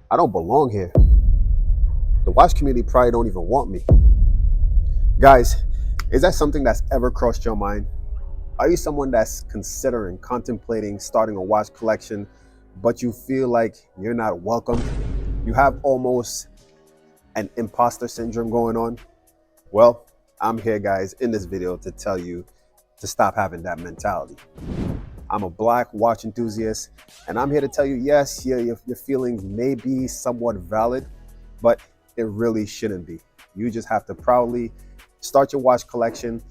I don't belong here. The watch community probably don't even want me. Guys, is that something that's ever crossed your mind? Are you someone that's considering, contemplating starting a watch collection, but you feel like you're not welcome? You have almost an imposter syndrome going on? Well, I'm here, guys, in this video to tell you to stop having that mentality. I'm a black watch enthusiast, and I'm here to tell you, yes, your feelings may be somewhat valid, but it really shouldn't be. You just have to proudly start your watch collection,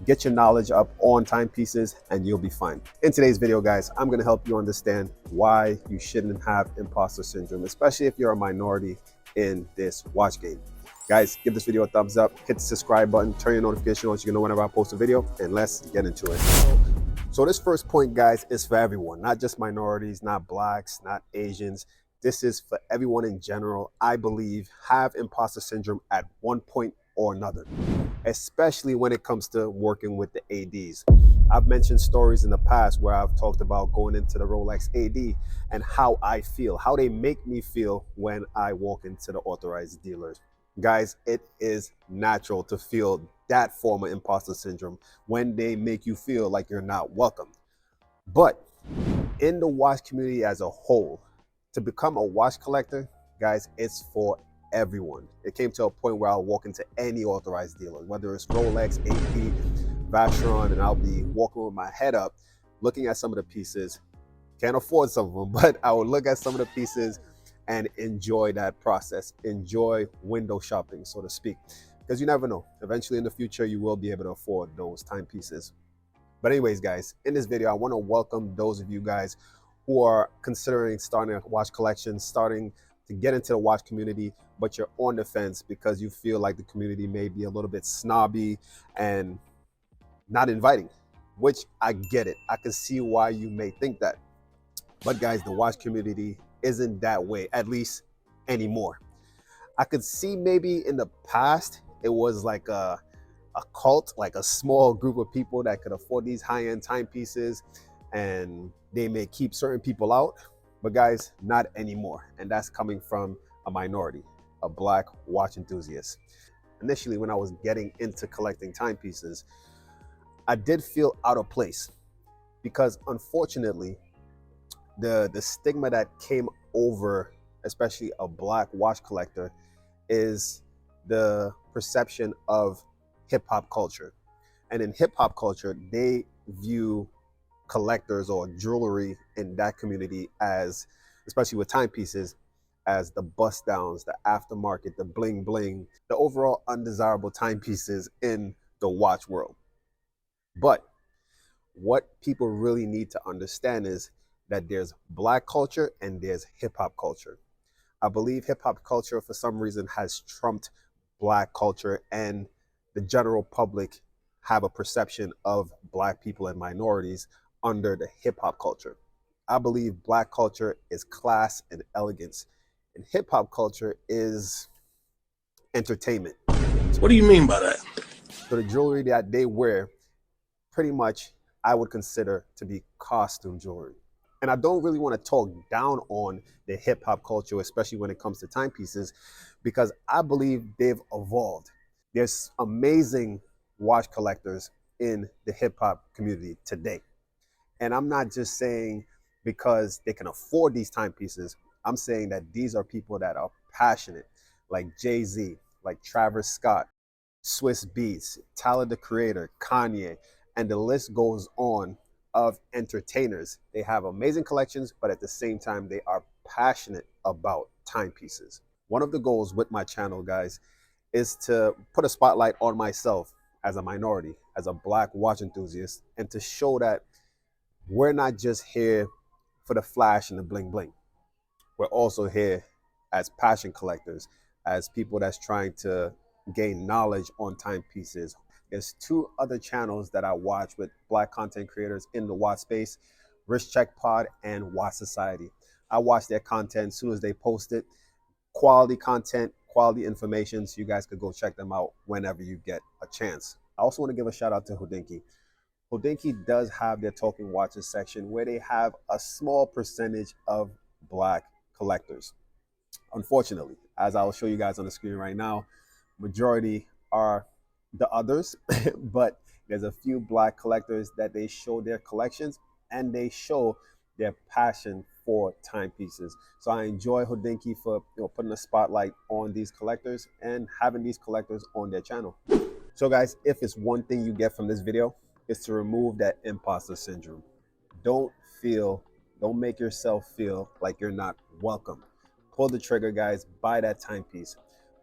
get your knowledge up on timepieces, and you'll be fine. In today's video, guys, I'm gonna help you understand why you shouldn't have imposter syndrome, especially if you're a minority in this watch game. Guys, give this video a thumbs up, hit the subscribe button, turn your notification on so you can know whenever I post a video, and let's get into it. So this first point, guys, is for everyone, not just minorities, not blacks, not Asians. This is for everyone in general, I believe, have imposter syndrome at one point or another, especially when it comes to working with the ADs. I've mentioned stories in the past where I've talked about going into the Rolex AD and how I feel, how they make me feel when I walk into the authorized dealers. Guys, it is natural to feel that form of imposter syndrome when they make you feel like you're not welcome. But in the watch community as a whole, to become a watch collector, guys, it's for everyone. It came to a point where I'll walk into any authorized dealer, whether it's Rolex, AP, Vacheron, and I'll be walking with my head up, looking at some of the pieces. Can't afford some of them, but I will look at some of the pieces and enjoy that process, enjoy window shopping, so to speak, because you never know. Eventually in the future, you will be able to afford those timepieces. But anyways, guys, in this video, I want to welcome those of you guys who are considering starting a watch collection, starting to get into the watch community, but you're on the fence because you feel like the community may be a little bit snobby and not inviting, which I get it. I can see why you may think that. But guys, the watch community isn't that way, at least anymore. I could see maybe in the past, it was like a cult, like a small group of people that could afford these high-end timepieces, and they may keep certain people out. But guys, not anymore. And that's coming from a minority, a black watch enthusiast. Initially, when I was getting into collecting timepieces, I did feel out of place because unfortunately, the stigma that came over, especially a black watch collector, is the perception of hip hop culture. And in hip hop culture, they view collectors or jewelry in that community as, especially with timepieces, as the bust downs, the aftermarket, the bling bling, the overall undesirable timepieces in the watch world. But what people really need to understand is that there's black culture and there's hip hop culture. I believe hip hop culture, for some reason, has trumped black culture, and the general public have a perception of black people and minorities under the hip hop culture. I believe black culture is class and elegance, and hip hop culture is entertainment. What do you mean by that? So the jewelry that they wear, pretty much, I would consider to be costume jewelry. And I don't really want to talk down on the hip hop culture, especially when it comes to timepieces, because I believe they've evolved. There's amazing watch collectors in the hip hop community today. And I'm not just saying because they can afford these timepieces. I'm saying that these are people that are passionate, like Jay-Z, like Travis Scott, Swiss Beats, Tyler the Creator, Kanye, and the list goes on of entertainers. They have amazing collections, but at the same time, they are passionate about timepieces. One of the goals with my channel, guys, is to put a spotlight on myself as a minority, as a black watch enthusiast, and to show that we're not just here for the flash and the bling bling. We're also here as passion collectors, as people that's trying to gain knowledge on timepieces. There's two other channels that I watch with black content creators in the watch space, Risk Check Pod and Watch Society. I watch their content as soon as they post it. Quality content, quality information, so you guys could go check them out whenever you get a chance. I also want to give a shout out to Hodinkee. Hodinkee does have their Talking Watches section where they have a small percentage of black collectors. unfortunately, as I'll show you guys on the screen right now, majority are the others, but there's a few black collectors that they show their collections and they show their passion for timepieces. So I enjoy Hodinky for putting a spotlight on these collectors and having these collectors on their channel. So guys, if it's one thing you get from this video, it's to remove that imposter syndrome. Don't feel, don't make yourself feel like you're not welcome. Pull the trigger, guys, buy that timepiece.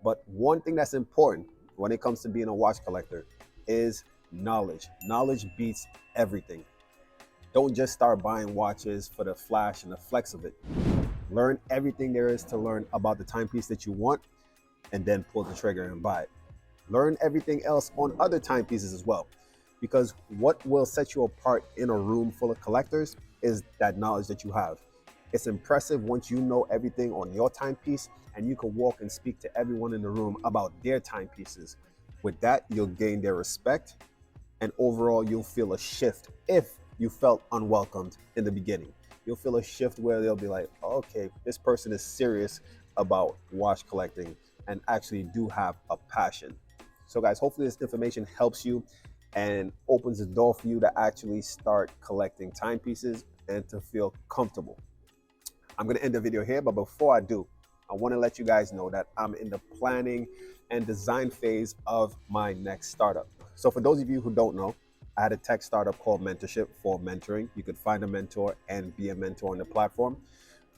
But one thing that's important when it comes to being a watch collector is knowledge. Knowledge beats everything. Don't just start buying watches for the flash and the flex of it. Learn everything there is to learn about the timepiece that you want and then pull the trigger and buy it. Learn everything else on other timepieces as well, because what will set you apart in a room full of collectors is that knowledge that you have. It's impressive once you know everything on your timepiece and you can walk and speak to everyone in the room about their timepieces. With that, you'll gain their respect, and overall you'll feel a shift. If you felt unwelcomed in the beginning, you'll feel a shift where they'll be like, okay, this person is serious about watch collecting and actually do have a passion. So guys, hopefully this information helps you and opens the door for you to actually start collecting timepieces and to feel comfortable. I'm going to end the video here, but before I do, I want to let you guys know that I'm in the planning and design phase of my next startup. So for those of you who don't know, I had a tech startup called Mentorship for mentoring. You could find a mentor and be a mentor on the platform.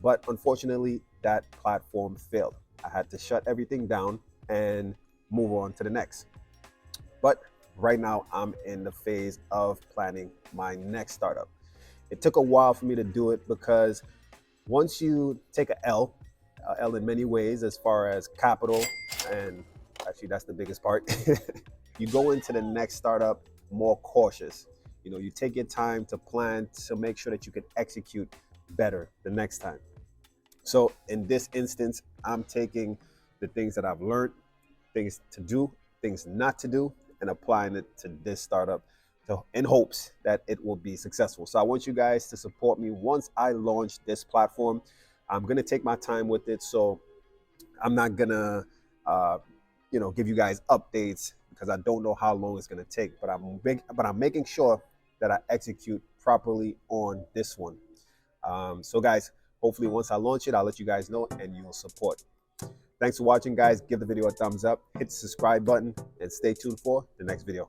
But unfortunately, that platform failed. I had to shut everything down and move on to the next. But right now, I'm in the phase of planning my next startup. It took a while for me to do it because once you take a L in many ways as far as capital, and actually that's the biggest part, you go into the next startup more cautious. You take your time to plan to make sure that you can execute better the next time. So in this instance, I'm taking the things that I've learned, things to do, things not to do, and applying it to this startup in hopes that it will be successful. So I want you guys to support me once I launch this platform. I'm going to take my time with it. So I'm not going to, give you guys updates because I don't know how long it's going to take, but I'm making sure that I execute properly on this one. So guys, hopefully once I launch it, I'll let you guys know and you'll support. Thanks for watching, guys. Give the video a thumbs up, hit the subscribe button, and stay tuned for the next video.